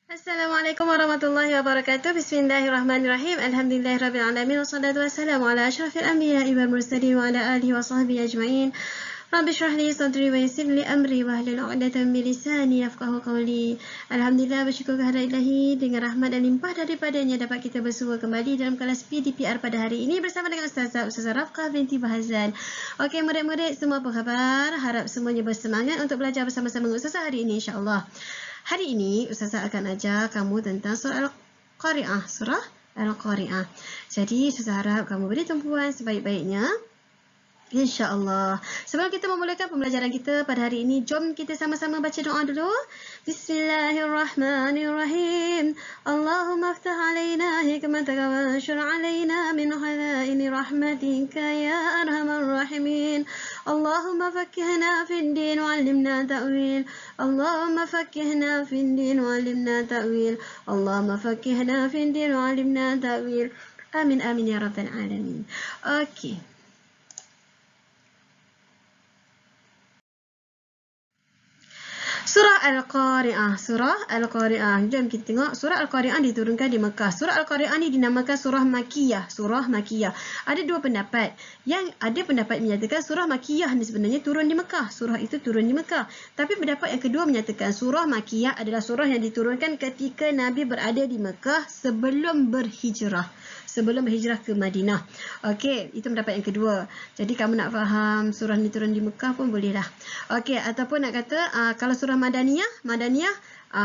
Assalamualaikum warahmatullahi wabarakatuh. Bismillahirrahmanirrahim. Alhamdulillahirabbil alamin wassalatu wassalamu ala asyrafil anbiya'i wal mursalin wa ala alihi wa sahbihi ajma'in. Rabbi shrah li sadri wa yassir li amri wahlul 'uqdatam min lisani yafqahu qawli. Alhamdulillah, bersyukur kehadirat Ilahi dengan rahmat dan limpah daripadanya dapat kita bersua kembali dalam kelas PDPR pada hari ini bersama dengan Ustazah Rafqah binti Bahazan. Okey, murid-murid semua apa khabar? Harap semuanya bersemangat untuk belajar bersama-sama dengan Ustazah hari ini insya-Allah. Hari ini Ustazah akan ajar kamu tentang surah Al-Qari'ah. Surah Al-Qari'ah. Jadi Ustazah harap kamu beri tumpuan sebaik-baiknya, InsyaAllah. Sebelum kita memulakan pembelajaran kita pada hari ini, jom kita sama-sama baca doa dulu. Bismillahirrahmanirrahim. Allahumma aftah alaina hikmataka wa anshur alaina min khalaini rahmatika ya arhamar rahimin. Allahumma fakkihna fid din wa 'allimna ta'wil. Allahumma fakkihna fid din wa 'allimna ta'wil. Allahumma fakkihna fid din wa 'allimna ta'wil. Amin amin ya rabbal alamin. Okey. Surah Al-Qari'ah. Surah Al-Qari'ah. Jom kita tengok. Surah Al-Qari'ah diturunkan di Mekah. Surah Al-Qari'ah ni dinamakan surah Makiyah. Surah Makiyah. Ada dua pendapat. Yang ada pendapat menyatakan surah Makiyah ni sebenarnya turun di Mekah. Surah itu turun di Mekah. Tapi pendapat yang kedua menyatakan surah Makiyah adalah surah yang diturunkan ketika Nabi berada di Mekah sebelum berhijrah. Sebelum berhijrah ke Madinah. Okey, itu pendapat yang kedua. Jadi kamu nak faham surah ni turun di Mekah pun bolehlah. Okey, ataupun nak kata kalau surah Madaniyah,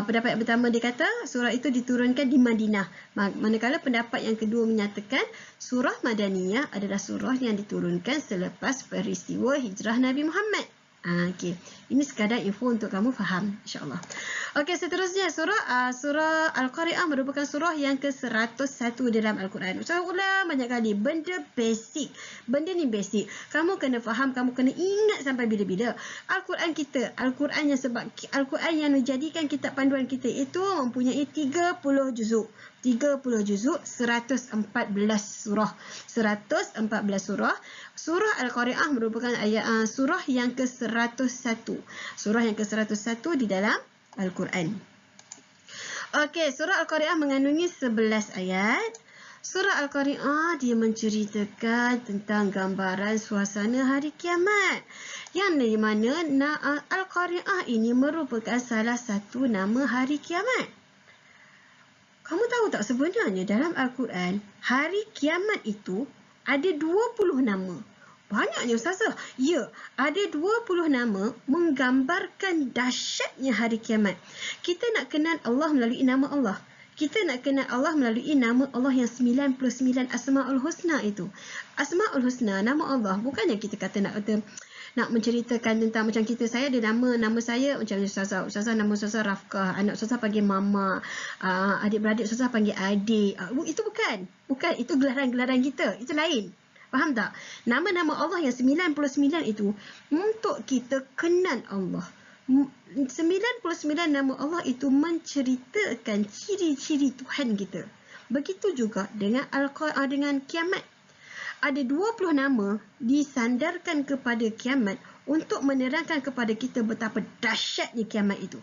pendapat yang pertama dia kata surah itu diturunkan di Madinah. Manakala pendapat yang kedua menyatakan surah Madaniyah adalah surah yang diturunkan selepas peristiwa hijrah Nabi Muhammad. Okey, ini sekadar info untuk kamu faham insya-Allah. Okey, seterusnya surah Al-Qari'ah merupakan surah yang ke-101 dalam Al-Quran. Saya ulang banyak kali, benda basic. Benda ni basic. Kamu kena faham, kamu kena ingat sampai bila-bila. Al-Quran kita, Al-Quran yang menjadikan kitab panduan kita itu mempunyai 30 juzuk. 30 juzuk, 114 surah. 114 surah. Surah Al-Qari'ah merupakan surah yang ke-101. Surah yang ke-101 di dalam Al-Quran. Okey, surah Al-Qari'ah mengandungi 11 ayat. Surah Al-Qari'ah dia menceritakan tentang gambaran suasana hari kiamat. Yang di mana Al-Qari'ah ini merupakan salah satu nama hari kiamat. Kamu tahu tak sebenarnya dalam Al-Quran, hari kiamat itu ada 20 nama. Banyaknya Ustazah. Ya, ada 20 nama menggambarkan dahsyatnya hari kiamat. Kita nak kenal Allah melalui nama Allah. Kita nak kenal Allah melalui nama Allah yang 99 Asma'ul Husna itu. Asma'ul Husna, nama Allah. Bukannya kita kata nak menceritakan tentang macam saya ada nama saya macam Ustazah. Ustazah nama Ustazah Rafqah, anak Ustazah panggil Mama, adik-beradik Ustazah panggil adik. Itu bukan. Bukan, itu gelaran-gelaran kita. Itu lain. Faham tak? Nama-nama Allah yang 99 itu untuk kita kenal Allah. 99 nama Allah itu menceritakan ciri-ciri Tuhan kita. Begitu juga dengan dengan kiamat. Ada 20 nama disandarkan kepada kiamat untuk menerangkan kepada kita betapa dahsyatnya kiamat itu.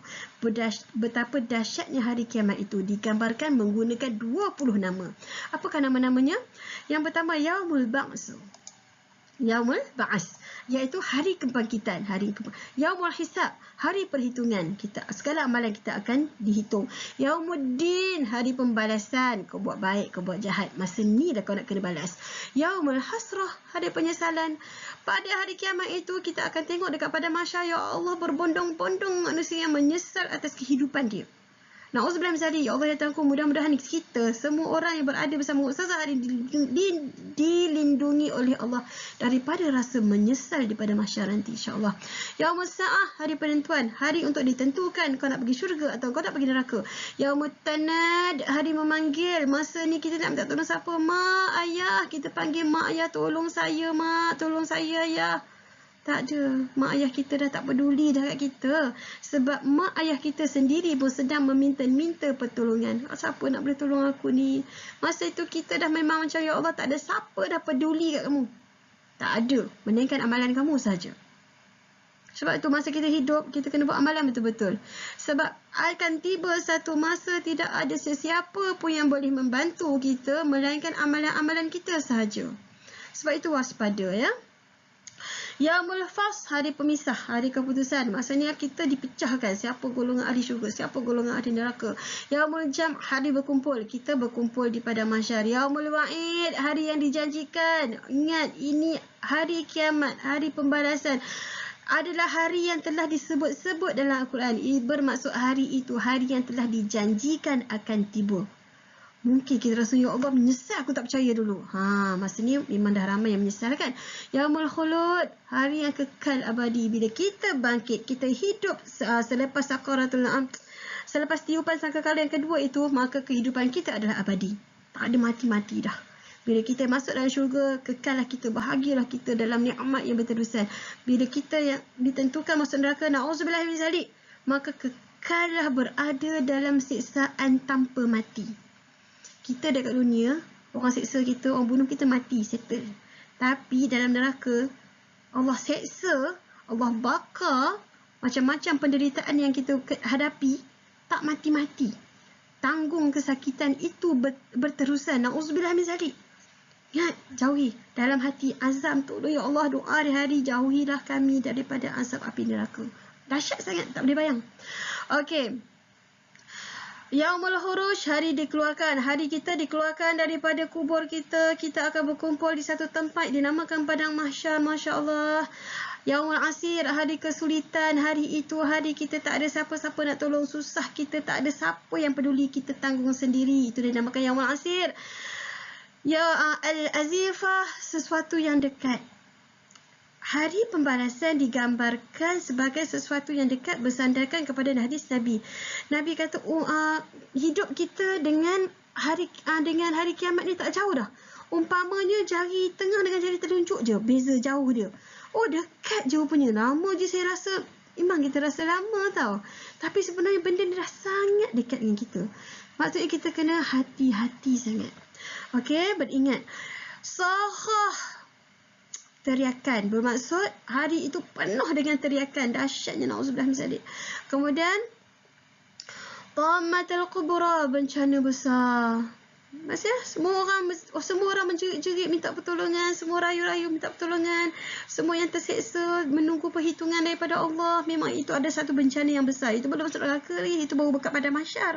Betapa dahsyatnya hari kiamat itu digambarkan menggunakan 20 nama. Apakah nama-namanya? Yang pertama, Yaumul Ba'ts. Yaumul Ba'ts, iaitu hari kebangkitan, Yaumul Hisab, hari perhitungan. Segala amalan kita akan dihitung. Yaumuddin, hari pembalasan. Kau buat baik, kau buat jahat, masa ni dah kau nak kena balas. Yaumul Hasrah, hari penyesalan. Pada hari kiamat itu kita akan tengok dekat pada mahsyar, ya Allah, berbondong-bondong manusia yang menyesal atas kehidupan dia. Na'udzubillah min zalik. Ya Allah ya Tuhanku, mudah-mudahan kita semua orang yang berada bersama Ustazah hari dilindungi oleh Allah daripada rasa menyesal daripada mahsyar nanti insya-Allah. Yaumul Sa'ah, hari penentuan, hari untuk ditentukan kau nak pergi syurga atau kau nak pergi neraka. Yaumut Tanad, hari memanggil. Masa ni kita nak minta tolong siapa? Mak, ayah. Kita panggil mak, ayah, tolong saya mak, tolong saya ayah. Tak ada. Mak ayah kita dah tak peduli dah kat kita. Sebab mak ayah kita sendiri pun sedang meminta pertolongan. Siapa nak boleh tolong aku ni? Masa itu kita dah memang macam, ya Allah, tak ada siapa dah peduli kat kamu. Tak ada. Melainkan amalan kamu saja. Sebab tu masa kita hidup, kita kena buat amalan betul-betul. Sebab akan tiba satu masa tidak ada sesiapa pun yang boleh membantu kita melainkan amalan-amalan kita sahaja. Sebab itu waspada ya. Yaumul Fasl, hari pemisah, hari keputusan. Maksudnya kita dipecahkan siapa golongan ahli syurga, siapa golongan ahli neraka. Yaumul Jam', hari berkumpul. Kita berkumpul di padang mahsyar. Yaumul Wa'id, hari yang dijanjikan. Ingat, ini hari kiamat, hari pembalasan. Adalah hari yang telah disebut-sebut dalam Al-Quran. Bermaksud hari itu, hari yang telah dijanjikan akan tiba. Mungkin kita rasa, ya Allah, menyesal aku tak percaya dulu. Masa ni memang dah ramai yang menyesal kan. Yaumul Khulud, hari yang kekal abadi. Bila kita bangkit, kita hidup selepas sakaratul maut, selepas tiupan sangkakala yang kedua itu, maka kehidupan kita adalah abadi. Tak ada mati-mati dah. Bila kita masuk dalam syurga, kekallah kita, bahagialah kita dalam nikmat yang berterusan. Bila kita yang ditentukan masuk neraka, na'udzubillah min zalik, maka kekallah berada dalam siksaan tanpa mati. Kita dekat dunia, orang seksa kita, orang bunuh kita, mati, settle. Tapi dalam neraka, Allah seksa, Allah bakar macam-macam penderitaan yang kita hadapi, tak mati-mati. Tanggung kesakitan itu berterusan. Na'udzubillah min zalik. Ingat, jauhi dalam hati azam tu, ya Allah, doa hari-hari, jauhilah kami daripada azab api neraka. Dahsyat sangat, tak boleh bayang. Okey. Yaumul Huruj, hari dikeluarkan. Hari kita dikeluarkan daripada kubur kita. Kita akan berkumpul di satu tempat dinamakan padang mahsyar. Masya Allah. Yaumul Asir, hari kesulitan. Hari itu hari kita tak ada siapa-siapa nak tolong. Susah kita, tak ada siapa yang peduli. Kita tanggung sendiri. Itu dinamakan Yaumul Asir. Ya Al-Azifah, sesuatu yang dekat. Hari pembalasan digambarkan sebagai sesuatu yang dekat bersandarkan kepada hadis Nabi. Nabi kata, hidup kita dengan hari kiamat ni tak jauh dah. Umpamanya jari tengah dengan jari telunjuk je, beza jauh dia. Oh, dekat je rupanya. Lama je saya rasa, memang kita rasa lama tau. Tapi sebenarnya benda ni dah sangat dekat dengan kita. Maksudnya kita kena hati-hati sangat. Okey, beringat. Sahah, teriakan, bermaksud hari itu penuh dengan teriakan, dahsyatnya, na'udzubillah min zalik. Kemudian Tammatul Kubra, bencana besar. Maksudnya semua orang menjerit-jerit minta pertolongan, semua rayu-rayu minta pertolongan, semua yang terseksa menunggu perhitungan daripada Allah. Memang itu ada satu bencana yang besar. Itu belum masuk neraka lagi, itu baru dekat pada mahsyar.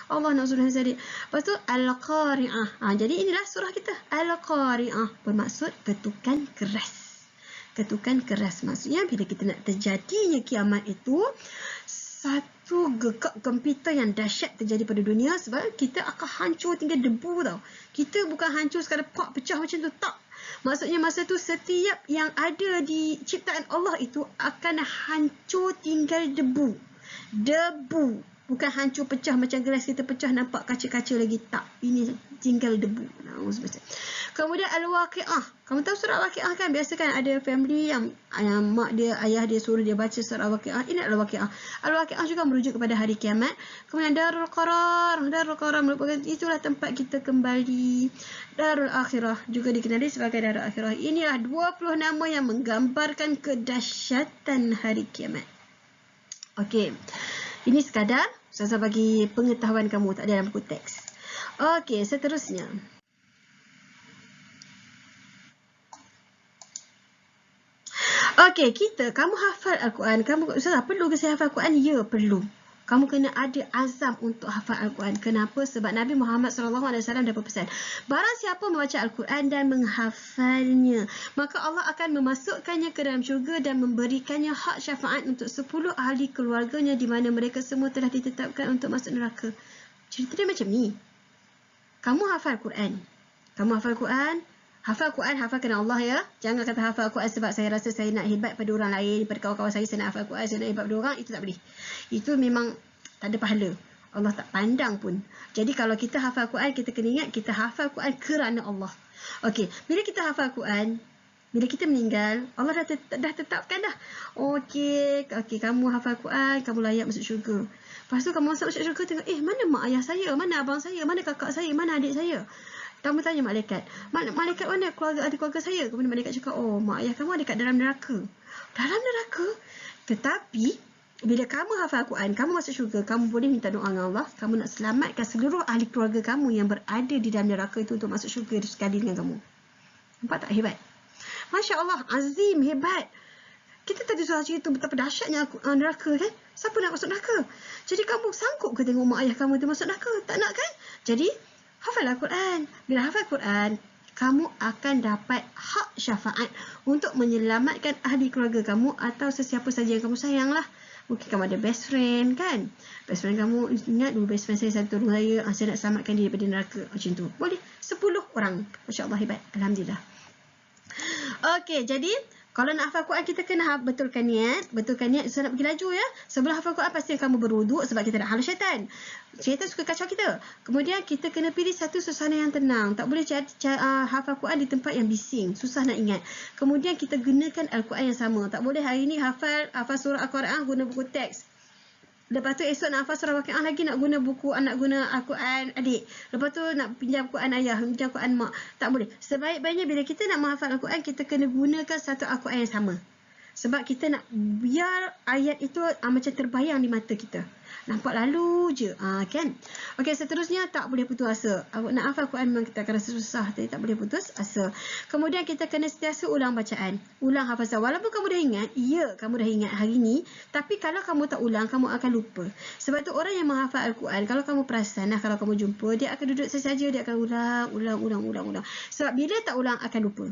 Allah na'udzubillah min zalik. Lepas tu Al-Qari'ah. Jadi inilah surah kita. Al-Qari'ah bermaksud ketukan keras. Ketukan keras maksudnya bila kita nak terjadinya kiamat itu, satu gegap gempita yang dahsyat terjadi pada dunia, sebab kita akan hancur tinggal debu tau. Kita bukan hancur sekadar pecah macam tu, tak. Maksudnya masa tu setiap yang ada di ciptaan Allah itu akan hancur tinggal debu. Debu. Bukan hancur pecah macam gelas kita pecah nampak kaca-kaca lagi, tak. Ini tinggal debu. Kemudian Al-Waqi'ah. Kamu tahu surah Al-Waqi'ah kan? Biasa kan ada family yang mak dia, ayah dia suruh dia baca surah Al-Waqi'ah. Ini Al-Waqi'ah. Al-Waqi'ah juga merujuk kepada hari kiamat. Kemudian Darul Qarar. Darul Qarar merupakan itulah tempat kita kembali. Darul Akhirah juga dikenali sebagai Darul Akhirah. Inilah 20 nama yang menggambarkan kedahsyatan hari kiamat. Okey. Ini sekadar saya bagi pengetahuan kamu, tak ada dalam buku teks. Okey, seterusnya. Okey, kamu hafal Al-Quran. Ustazah, perlu ke saya hafal Al-Quran? Ya, perlu. Kamu kena ada azam untuk hafal Al-Quran. Kenapa? Sebab Nabi Muhammad SAW dah berpesan, barang siapa membaca Al-Quran dan menghafalnya, maka Allah akan memasukkannya ke dalam syurga dan memberikannya hak syafaat untuk 10 ahli keluarganya, di mana mereka semua telah ditetapkan untuk masuk neraka. Cerita dia macam ni. Kamu hafal Quran. Hafal Quran, hafal kerana Allah ya. Jangan kata hafal Quran sebab saya rasa saya nak hebat pada orang lain, pada kawan-kawan saya nak hafal Quran, saya nak hebat pada orang. Itu tak boleh. Itu memang tak ada pahala. Allah tak pandang pun. Jadi kalau kita hafal Quran, kita kena ingat kita hafal Quran kerana Allah. Okey, bila kita hafal Quran, bila kita meninggal, Allah dah tetapkan dah. Okey, kamu hafal Quran, kamu layak masuk syurga. Lepas tu kamu masuk syurga, tengok, mana mak ayah saya, mana abang saya, mana kakak saya, mana adik saya. Kamu tanya malaikat, malaikat mana keluarga saya? Kemudian malaikat cakap, mak ayah kamu ada kat dalam neraka. Dalam neraka? Tetapi bila kamu hafal Al-Quran, kamu masuk syurga, kamu boleh minta doa dengan Allah, kamu nak selamatkan seluruh ahli keluarga kamu yang berada di dalam neraka itu untuk masuk syurga sekali dengan kamu. Nampak tak hebat? Masya Allah, azim, hebat. Kita tadi sudah cerita betapa dahsyatnya neraka kan? Siapa nak masuk neraka? Jadi kamu sanggup ke tengok mak ayah kamu tu masuk neraka? Tak nak kan? Jadi hafal Al-Quran. Bila hafal Al-Quran, kamu akan dapat hak syafaat untuk menyelamatkan ahli keluarga kamu atau sesiapa saja yang kamu sayang lah. Mungkin kamu ada best friend kan? Best friend kamu, ingat dulu best friend saya satu tolong saya nak selamatkan dia daripada neraka. Macam tu. Boleh 10 orang. Masya Allah, hebat. Alhamdulillah. Okey, jadi kalau nak hafal Quran, kita kena betulkan niat. Betulkan niat, saya nak pergi laju ya. Sebelum hafal Quran, pasti kamu berwuduk sebab kita nak halau syaitan. Syaitan suka kacau kita. Kemudian, kita kena pilih satu suasana yang tenang. Tak boleh hafal Quran di tempat yang bising. Susah nak ingat. Kemudian, kita gunakan Al-Quran yang sama. Tak boleh hari ni hafal surah Al-Quran guna buku teks. Lepas tu esok nak hafal surah Waqiah lagi nak guna buku, nak guna Al-Quran adik. Lepas tu nak pinjam Quran ayah, pinjam Quran mak. Tak boleh. Sebaik-baiknya bila kita nak menghafal Al-Quran, kita kena gunakan satu Al-Quran yang sama. Sebab kita nak biar ayat itu macam terbayang di mata kita. Nampak lalu je. Kan? Okey, seterusnya tak boleh putus asa. Nak hafal Quran memang kita akan rasa susah. Tapi tak boleh putus asa. Kemudian kita kena sentiasa ulang bacaan. Ulang hafazan. Walaupun kamu dah ingat, ya kamu dah ingat hari ni. Tapi kalau kamu tak ulang, kamu akan lupa. Sebab tu orang yang menghafal Al-Quran, kalau kamu perasan, kalau kamu jumpa, dia akan duduk sesaja, dia akan ulang. Sebab bila tak ulang, akan lupa.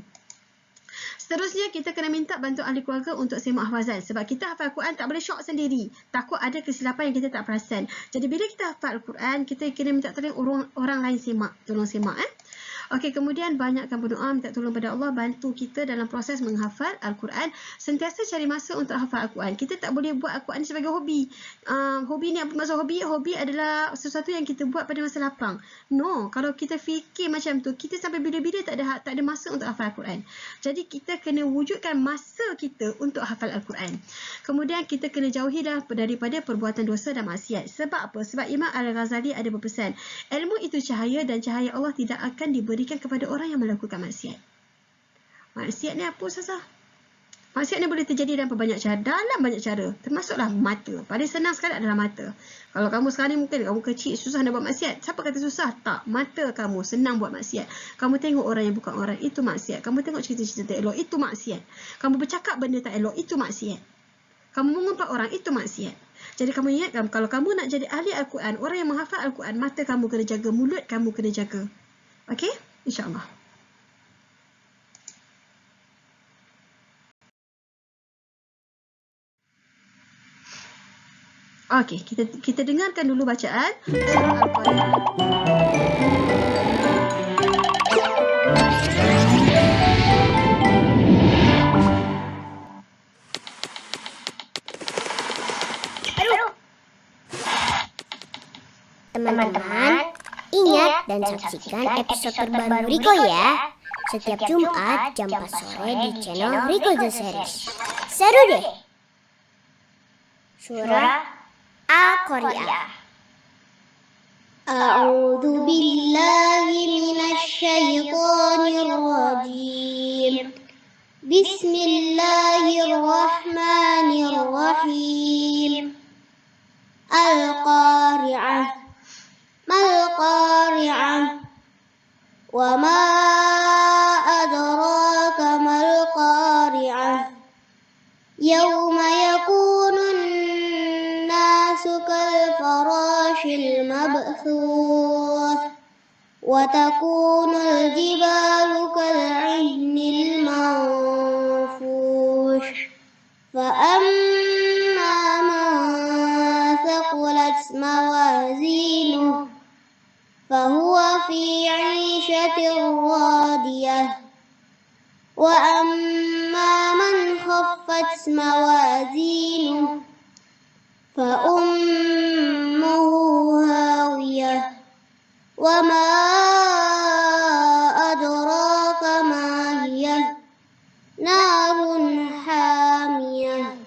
Seterusnya, kita kena minta bantu ahli keluarga untuk semak hafazan. Sebab kita hafal Al-Quran tak boleh syok sendiri. Takut ada kesilapan yang kita tak perasan. Jadi, bila kita hafal Al-Quran, kita kena minta tolong orang lain semak. Tolong semak. Okey, kemudian banyakkan berdoa, minta tolong pada Allah, bantu kita dalam proses menghafal Al-Quran. Sentiasa cari masa untuk hafal Al-Quran. Kita tak boleh buat Al-Quran sebagai hobi. Hobi ni apa maksud hobi? Hobi adalah sesuatu yang kita buat pada masa lapang. No, kalau kita fikir macam tu, kita sampai bila-bila tak ada masa untuk hafal Al-Quran. Jadi kita kena wujudkan masa kita untuk hafal Al-Quran. Kemudian kita kena jauhilah daripada perbuatan dosa dan maksiat. Sebab apa? Sebab Imam Al-Ghazali ada berpesan, ilmu itu cahaya dan cahaya Allah tidak akan diberikan kepada orang yang melakukan maksiat. Maksiat ni apa Ustazah? Maksiat ni boleh terjadi dalam banyak cara. Termasuklah mata. Paling senang sekali adalah mata. Kalau kamu sekarang ni mungkin kamu kecil, susah nak buat maksiat. Siapa kata susah? Tak. Mata kamu senang buat maksiat. Kamu tengok orang yang bukan orang, itu maksiat. Kamu tengok cerita-cerita tak elok, itu maksiat. Kamu bercakap benda tak elok, itu maksiat. Kamu mengumpat orang, itu maksiat. Jadi kamu ingat, kalau kamu nak jadi ahli Al-Quran, orang yang menghafal Al-Quran, mata kamu kena jaga, mulut kamu kena jaga. Okey? InsyaAllah. Okey, kita dengarkan dulu bacaan surah Al-Quran. Teman-teman, ingat dan saksikan episode terbaru Rico ya. Setiap Jumat jam 4 sore di channel Rico The Series. Seru deh. Surah Al-Qari'ah. A'udzu billahi minasy syaithanir rajim. Bismillahirrahmanirrahim. Al-Qari'ah. Mal-Qari'ah. Wa ma adraka mal-Qari'ah. Yawma yakunun nasu kal-farashil mabthuth. Wa takunul jibalu kal-'ihnil manfush. Fa amma man thaqulat mawazinuh فهو في عيشة راضية وأما من خفت موازينه فأمه هاوية وما أدراك ما هي نار حامية.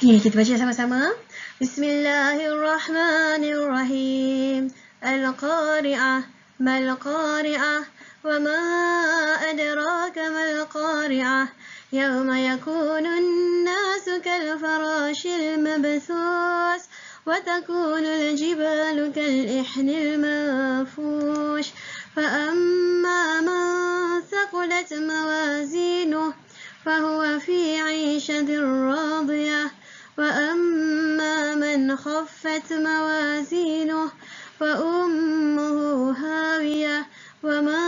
Okay, kita baca sama-sama. Bismillahirrahmanirrahim. Al-Qari'ah. Mal-Qari'ah. Wa ma adraka mal-Qari'ah. Yawma yakunun nasu kal-farashil mabthus. Wa takunul jibalu kal-ihnil manfush. فأما من ثقلت موازينه فهو في عيشة راضية وأما من خفت موازينه فأمه هاوية وما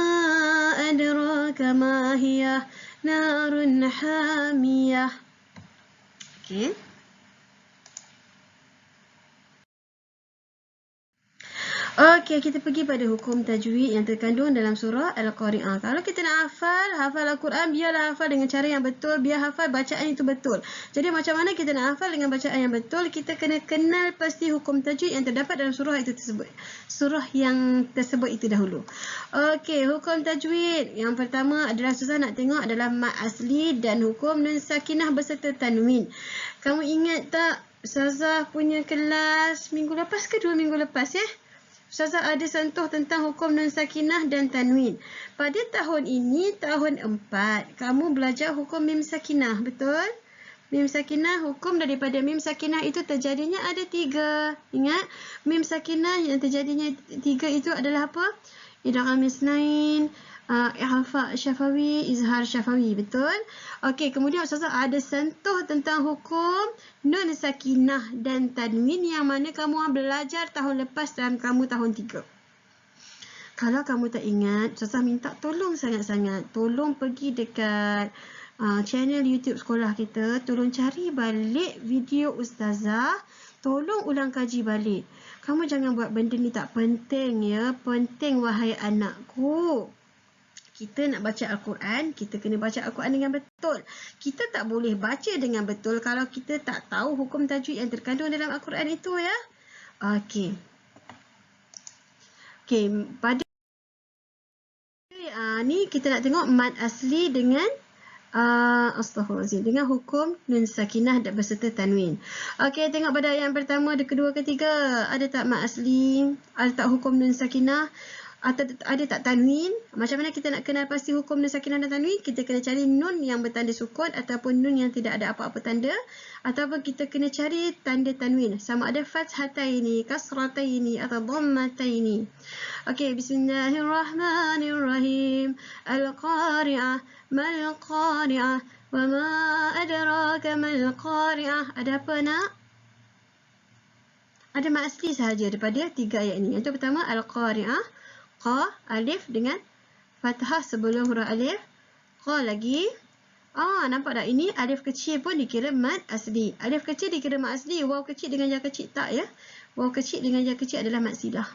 أدراك ما هي نار حامية. Okay. Okey, kita pergi pada hukum tajwid yang terkandung dalam surah Al-Qari'ah. Kalau kita nak hafal Al-Quran, biarlah hafal dengan cara yang betul, biar hafal bacaan itu betul. Jadi macam mana kita nak hafal dengan bacaan yang betul? Kita kena kenal pasti hukum tajwid yang terdapat dalam surah itu tersebut. Surah yang tersebut itu dahulu. Okey, hukum tajwid yang pertama adalah Ustazah nak tengok adalah mad asli dan hukum nun sakinah berserta tanwin. Kamu ingat tak Ustazah punya kelas minggu lepas ke 2 minggu lepas ya? Ustazah ada sentuh tentang hukum nun sakinah dan tanwin. Pada tahun ini, tahun 4, kamu belajar hukum mim sakinah, betul? Mim sakinah, hukum daripada mim sakinah itu terjadinya ada 3. Ingat, mim sakinah yang terjadinya 3 itu adalah apa? Idgham isnain, ihfa syafawi, izhar syafawi, betul? Okey, kemudian Ustazah ada sentuh tentang hukum nun sakinah dan tanwin yang mana kamu belajar tahun lepas dalam kamu tahun 3. Kalau kamu tak ingat, Ustazah minta tolong sangat-sangat, tolong pergi dekat channel YouTube sekolah kita, tolong cari balik video Ustazah, tolong ulang kaji balik. Kamu jangan buat benda ni tak penting ya, penting wahai anakku. Kita nak baca Al-Quran, kita kena baca Al-Quran dengan betul. Kita tak boleh baca dengan betul kalau kita tak tahu hukum tajwid yang terkandung dalam Al-Quran itu ya. Okey. Okey, pada ni kita nak tengok mad asli dengan astaghfirullahaladzim, dengan hukum nun sakinah dan berserta tanwin. Okey, tengok pada ayat yang pertama, ada kedua, ketiga. Ada tak mad asli? Ada tak hukum nun sakinah? Atau ada tak tanwin? Macam mana kita nak kenal pasti hukum nun sakinah dan tanwin? Kita kena cari nun yang bertanda sukun ataupun nun yang tidak ada apa-apa tanda, ataupun kita kena cari tanda tanwin. Sama ada fathataini, kasrataini atau dhammataini. Okey, bismillahirrahmanirrahim. Al-Qari'ah, mal-Qari'ah, wa ma adraka mal-Qari'ah. Ada apa nak? Ada mad asli sahaja daripada 3 ayat ini. Yang pertama Al-Qari'ah, Qa, alif dengan fathah sebelum huruf alif. Qa lagi. Nampak tak? Ini alif kecil pun dikira mad asli. Alif kecil dikira mad asli. Waw kecil dengan ja kecil tak ya. Waw kecil dengan ja kecil adalah mad silah.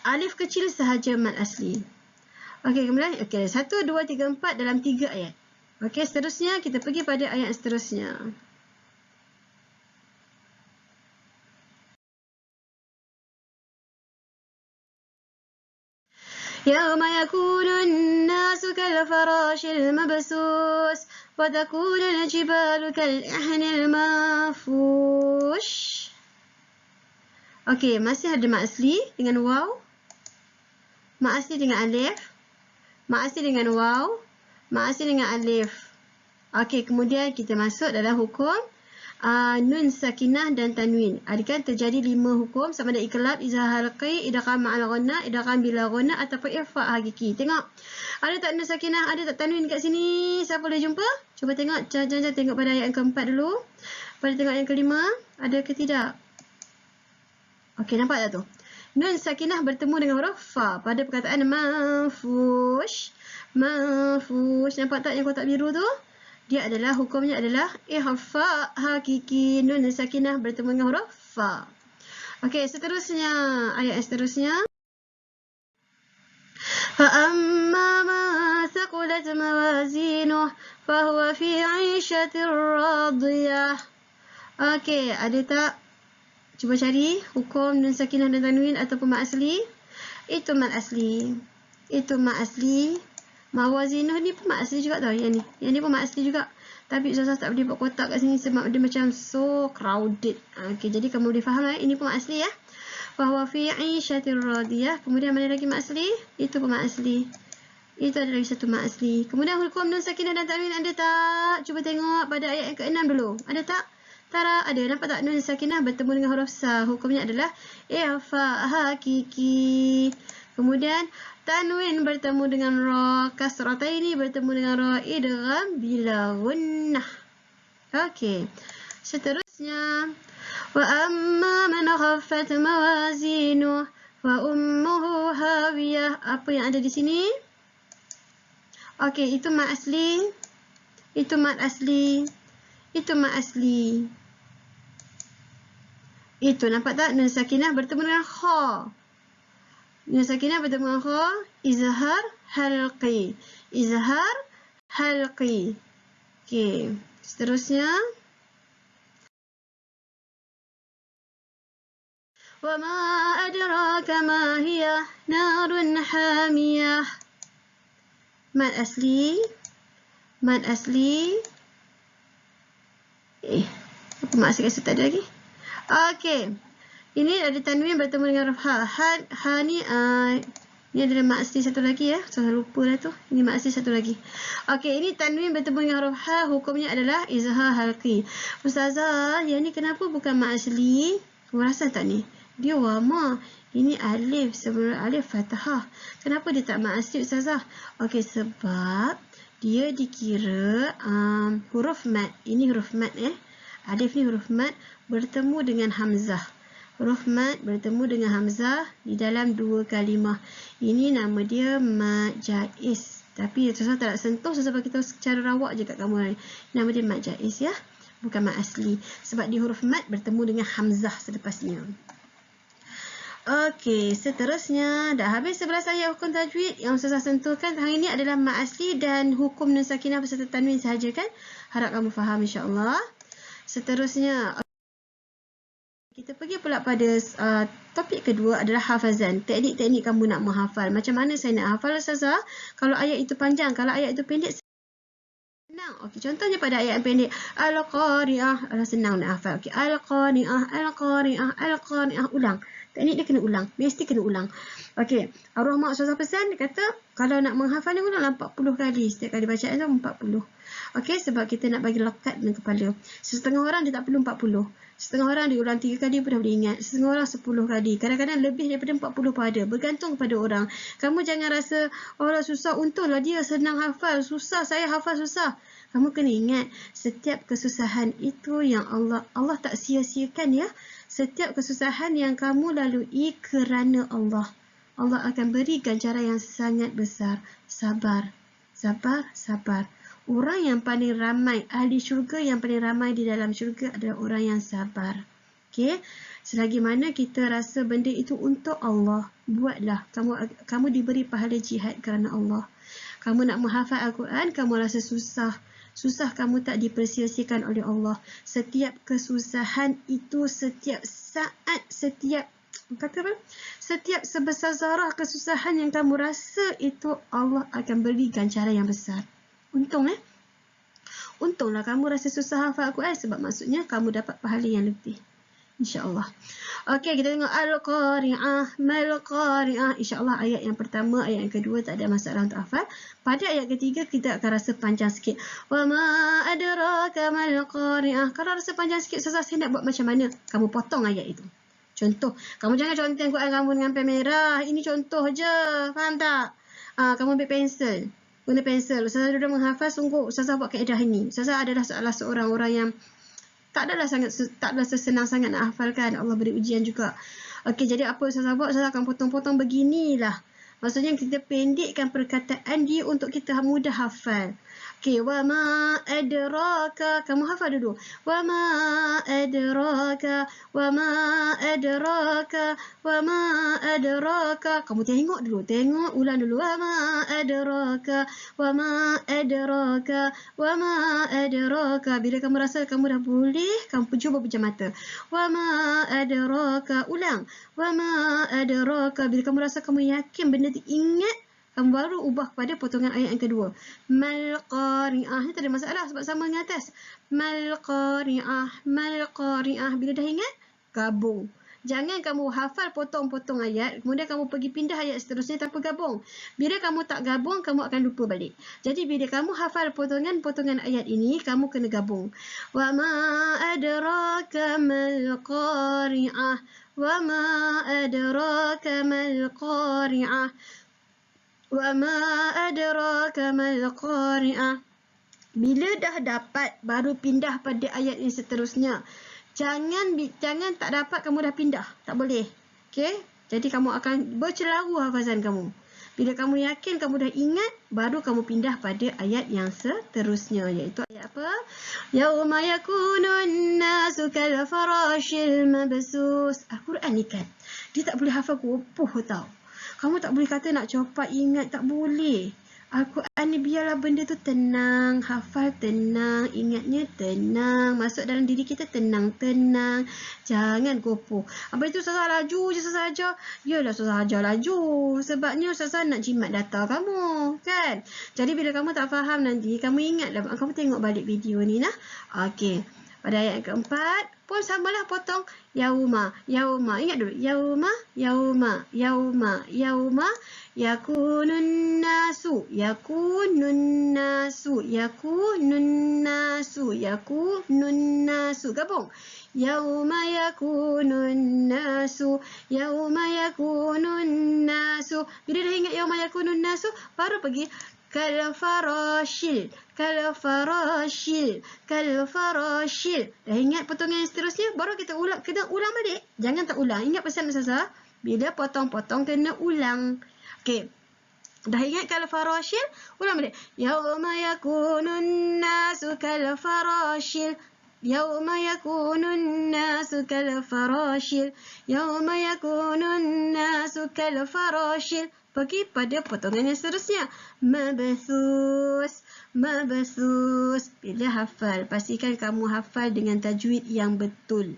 Alif kecil sahaja mad asli. Okey, kemudian 1, 2, 3, 4 dalam 3 ayat. Okey, seterusnya kita pergi pada ayat seterusnya. يوم يكون الناس كالفراش المبثوث وتكون الجبال كالعهن المنفوش. Okey, masih ada mad asli dengan waw, mad asli dengan alif, mad asli dengan waw, mad asli dengan alif. Okey, kemudian kita masuk dalam hukum nun sakinah dan tanwin. Adakah terjadi 5 hukum sama ada iqlab, izhar halqi, idgham ma'al ghunnah, idgham bila ghunnah ataupun ikhfa hakiki. Tengok. Ada tak nun sakinah, ada tak tanwin kat sini? Siapa boleh jumpa? Cuba tengok, jangan tengok pada ayat yang keempat dulu. Pada tengok yang kelima, ada ke tidak? Okey, nampak tak tu? Nun sakinah bertemu dengan huruf fa pada perkataan manfush. Manfush. Nampak tak yang kotak biru tu? Dia adalah, hukumnya adalah ikhfa hakiki, nun sakinah bertemu dengan huruf fa. Okey, seterusnya, ayat seterusnya. Fa amma man thaqulat mawazinuh fa huwa fi 'ishatir radiyah. Okey, ada tak? Cuba cari hukum nun sakinah dan tanwin ataupun mad asli. Itu mad asli. Itu mad asli. Mawazinuh ni pun mad asli juga tau. Yang ni pun mad asli juga. Tapi Ustazah tak boleh buat kotak kat sini sebab dia macam so crowded. Okey, jadi kamu boleh faham ini pun mak asli ya. Fahuwa fi 'ishatir radiyah. Kemudian mana lagi mak asli? Itu pun mak asli. Itu adalah satu mak asli. Kemudian hukum nun sakinah dan tanwin ada tak? Cuba tengok pada ayat yang ke-6 dulu. Ada tak? Tara, ada. Nampak tak nun sakinah bertemu dengan huruf sa? Hukumnya adalah i'fa hakiki. Kemudian tanwin bertemu dengan ra, kasrataini bertemu dengan ra, idgham bila gunnah. Okey. Seterusnya, wa amma man khaffat mawazinuh wa ummuhu hawiyah. Apa yang ada di sini? Okey, itu mat asli. Itu mat asli. Itu mat asli. Itu nampak tak? Nun sakinah bertemu dengan kha. Nun sakinah bertemu dengan kha, izhar halqi. Izhar halqi. Okey, seterusnya. Wa ma adraka ma hiya narun hamiyah. Mad asli. Mad asli. Apa maksud kat situ tadi lagi? Okey. Ini ada tanwin bertemu dengan huruf ha. Ha ni ini adalah mak asli satu lagi ya. Saya lupa dah tu. Ini mak asli satu lagi. Okey, ini tanwin bertemu dengan huruf ha. Hukumnya adalah izhar halqi. Ustazah, yang ni kenapa bukan mak asli? Kamu rasa tak ni? Dia wama. Ini alif. Sebelum alif fathah. Kenapa dia tak mak asli Ustazah? Okey, sebab dia dikira huruf mat. Ini huruf mat Alif ni huruf mat bertemu dengan hamzah. Huruf mat bertemu dengan hamzah di dalam dua kalimah. Ini nama dia mat jaiz. Tapi Ustazah tak nak sentuh, Ustazah bagi tahu secara rawak je kat kamu ni. Nama dia mat jaiz ya. Bukan mat asli. Sebab di huruf mat bertemu dengan hamzah selepasnya. Okey, seterusnya dah habis 11 ayat hukum tajwid yang Ustazah sentuhkan hari ini adalah mat asli dan hukum nun sakinah beserta tanwin sahaja kan? Harap kamu faham insya-Allah. Seterusnya kita pergi pula pada topik kedua adalah hafazan. Teknik-teknik kamu nak menghafal. Macam mana saya nak hafal Ustazah? Kalau ayat itu panjang, kalau ayat itu pendek senang. Okey, contohnya pada ayat yang pendek Al-Qari'ah, senang nak hafal. Okey, Al-Qari'ah, Al-Qari'ah, Al-Qari'ah, ulang. Teknik dia kena ulang, mesti kena ulang. Okey, arwah mak Ustazah pesan dia kata kalau nak menghafal ni ulang 40 kali. Setiap kali bacaan tu 40. Okey, sebab kita nak bagi lekat dengan kepala. Setengah orang dia tak perlu 40. Setengah orang dia ulang 3 kali pun dah boleh ingat. Setengah orang 10 kali. Kadang-kadang lebih daripada 40 pun ada. Bergantung kepada orang. Kamu jangan rasa orang susah. Untunglah dia senang hafal. Susah, saya hafal susah. Kamu kena ingat setiap kesusahan itu yang Allah tak sia-siakan ya. Setiap kesusahan yang kamu lalui kerana Allah. Allah akan beri ganjaran yang sangat besar. Sabar. Sabar, sabar. Orang yang paling ramai, ahli syurga yang paling ramai di dalam syurga adalah orang yang sabar. Okey, selagi mana kita rasa benda itu untuk Allah, buatlah. Kamu diberi pahala jihad kerana Allah. Kamu nak menghafal Al-Quran, kamu rasa susah. Susah kamu tak dipersia-siakan oleh Allah. Setiap kesusahan itu, setiap saat, setiap sebesar zarah kesusahan yang kamu rasa itu Allah akan beri ganjaran yang besar. Untung Untunglah kamu rasa susah hafal Al-Quran sebab maksudnya kamu dapat pahala yang lebih. InsyaAllah. Okey, kita tengok Al-Qari'ah, Mal-Qari'ah. InsyaAllah ayat yang pertama, ayat yang kedua tak ada masalah untuk hafal. Pada ayat ketiga kita akan rasa panjang sikit. Wa ma adraka mal-Qari'ah. Kalau rasa panjang sikit, saya nak buat macam mana? Kamu potong ayat itu. Contoh, kamu jangan contoh Quran kamu dengan pen merah. Ini contoh je. Faham tak? Kamu ambil pensel. Guna pensel. Ustazah sudah menghafal, sungguh Ustazah buat kaedah ini. Ustazah adalah salah seorang orang yang tak adalah sesenang sangat nak hafalkan. Allah beri ujian juga. Okey, jadi apa Ustazah buat? Ustazah akan potong-potong beginilah. Maksudnya kita pendekkan perkataan dia untuk kita mudah hafal. Okey, wa ma adraka. Kamu hafal dulu. Wa ma adraka, wa ma adraka, wa ma adraka. Kamu tengok dulu, ulang dulu. Wa ma adraka, wa ma adraka, wa ma adraka. Bila kamu rasa kamu dah boleh, kamu cuba pejam mata. Wa ma adraka, ulang. Wa ma adraka. Bila kamu rasa kamu yakin benda tu ingat, kamu baru ubah kepada potongan ayat yang kedua. Mal qari'ah. Ni tak ada masalah sebab sama dengan atas. Mal qari'ah, mal qari'ah. Bila dah ingat, gabung. Jangan kamu hafal potong-potong ayat, kemudian kamu pergi pindah ayat seterusnya tanpa gabung. Bila kamu tak gabung, kamu akan lupa balik. Jadi bila kamu hafal potongan-potongan ayat ini, kamu kena gabung. Wa ma adraka mal qari'ah. Wa ma adraka mal qari'ah. Wa ma adraka mal qari'ah. Bila dah dapat, baru pindah pada ayat yang seterusnya. Jangan tak dapat kamu dah pindah. Tak boleh. Okey? Jadi kamu akan bercelaru hafazan kamu. Bila kamu yakin kamu dah ingat, baru kamu pindah pada ayat yang seterusnya. Iaitu ayat apa? Yauma yakunun nasu kal farashil mabsus. Al-Quran ni kan, dia tak boleh hafal kopoh tau. Kamu tak boleh kata nak cepat ingat. Tak boleh. Al-Quran ni biarlah benda tu tenang, hafal tenang, ingatnya tenang, masuk dalam diri kita tenang-tenang. Jangan gopoh. Apa itu Ustazah laju je saja. Yalah Ustazah ajar laju. Sebabnya Ustazah nak jimat data kamu. Kan? Jadi bila kamu tak faham nanti, kamu ingatlah. Kamu tengok balik video ni lah. Okey. Pada ayat yang keempat pun samalah potong. Yauma. Ingat dulu. Yauma. Yakunun nasu. Gabung. Yauma yakunun nasu. Bila dah ingat yauma yakunun nasu, baru pergi kal farashil. Dah ingat potongan yang seterusnya, baru kita kena ulang balik. Jangan tak ulang. Ingat pesan Ustazah, bila potong-potong kena ulang. Okey. Dah ingat kal farashil, ulang balik. Yauma yakunun nasu kal farashil. Yauma yakunun nasu kal farashil. Pergi pada potongan yang seterusnya. Mabthus. Bila hafal, pastikan kamu hafal dengan tajwid yang betul.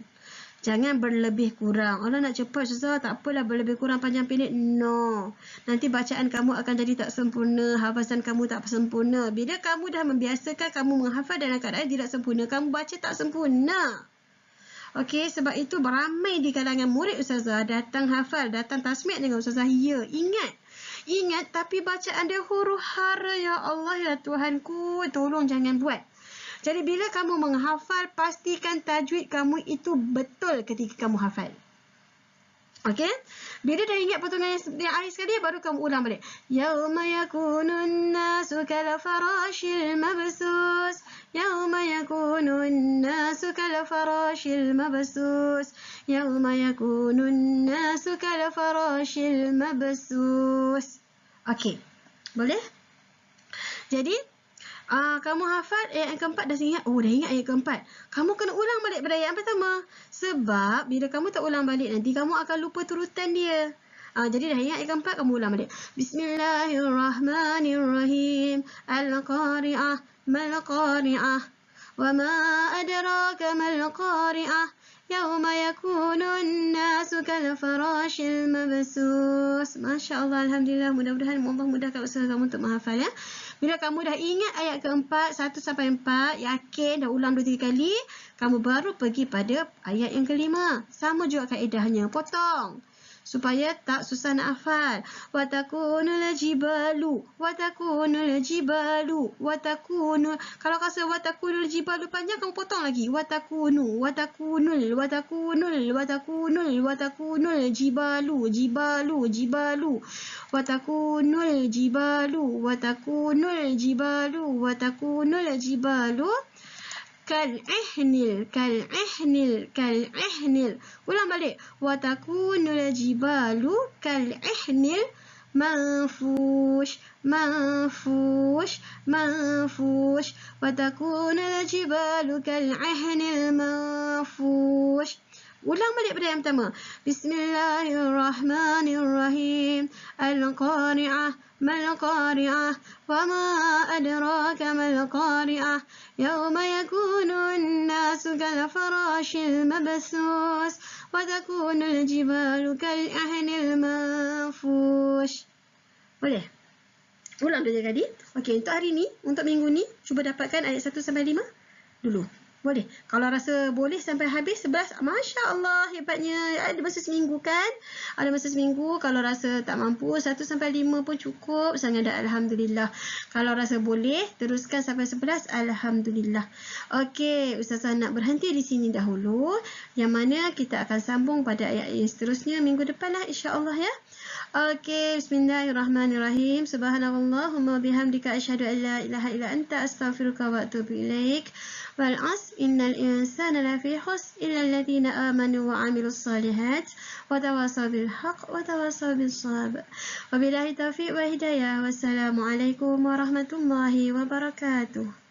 Jangan berlebih kurang. Allah nak cepat Ustazah, tak apalah berlebih kurang panjang pendek. No. Nanti bacaan kamu akan jadi tak sempurna, hafazan kamu tak sempurna. Bila kamu dah membiasakan kamu menghafal dalam keadaan tidak sempurna, kamu baca tak sempurna. Okey, sebab itu beramai di kalangan murid Ustazah datang hafal, datang tasmid dengan Ustazah. Ya, ingat tapi bacaan dia huruf hara. Ya Allah, ya Tuhanku, tolong jangan buat. Jadi bila kamu menghafal, pastikan tajwid kamu itu betul ketika kamu hafal. Okey? Bila dah ingat potongan yang akhir sekali, baru kamu ulang balik. Yauma yakunun nasu kal farashil mabsus. Yauma yakunun nasu kal farashil mabsus. Yauma yakunun nasu kal farashil mabsus. Okey. Boleh? Jadi kamu hafal ayat yang keempat, dah ingat. Dah ingat ayat keempat. Kamu kena ulang balik pada ayat yang pertama. Sebab bila kamu tak ulang balik, nanti kamu akan lupa turutan dia. Jadi dah ingat ayat keempat, kamu ulang balik. Bismillahirrahmanirrahim. Al-Qari'ah. Mal-Qari'ah. Wa ma adraka mal-Qari'ah. Yauma yakunun nasu kal farashil mabsus. Masya Allah, Alhamdulillah. Mudah-mudahan Allah mudahkan usaha kamu untuk menghafal ya. Bila kamu dah ingat ayat keempat, 1 sampai 4, yakin dah ulang 2-3 kali, kamu baru pergi pada ayat yang kelima. Sama juga kaedahnya, potong. Supaya tak susah nak hafal. Watakunul jibalu. Kalau rasa watakunul jibalu panjang, kamu potong lagi. Watakunul jibalu. Watakunul jibalu. Kal'ihnil. Ulang balik. Watakunul jibalu kal'ihnil manfush. Watakunul jibalu kal'ihnil manfush. Ulang balik pada yang pertama. Bismillahirrahmanirrahim. Al-Qari'ah. Mal-Qari'ah. Wa ma adraka mal-Qari'ah. Yauma yakunun nasu kal farashil mabsus. Wa takunul jibalu kal'ihnil manfush. Boleh? Ulang dulu adik. Okey, untuk hari ni, untuk minggu ni, cuba dapatkan ayat 1 sampai 5 dulu. Boleh. Kalau rasa boleh sampai habis 11, Masya Allah, hebatnya. Ada masa seminggu kan? Ada masa seminggu. Kalau rasa tak mampu, 1 sampai 5 pun cukup. Sangat dah, Alhamdulillah. Kalau rasa boleh, teruskan sampai 11, Alhamdulillah. Okey, Ustazah nak berhenti di sini dahulu. Yang mana kita akan sambung pada ayat yang seterusnya minggu depan lah, insya-Allah ya. Okey, bismillahirrahmanirrahim. Subhanallahumma bihamdika asyhadu an la ilaha illa anta astaghfiruka wa atubu ilaik. Wal 'asr innal insana lafi khusr illa alladziina aamanu wa 'amilus shalihat wa tawassaw bil haqq wa tawassaw bis sabr. Wabillahi taufiq wa hidayah. Wassalamualaikum warahmatullahi wabarakatuh.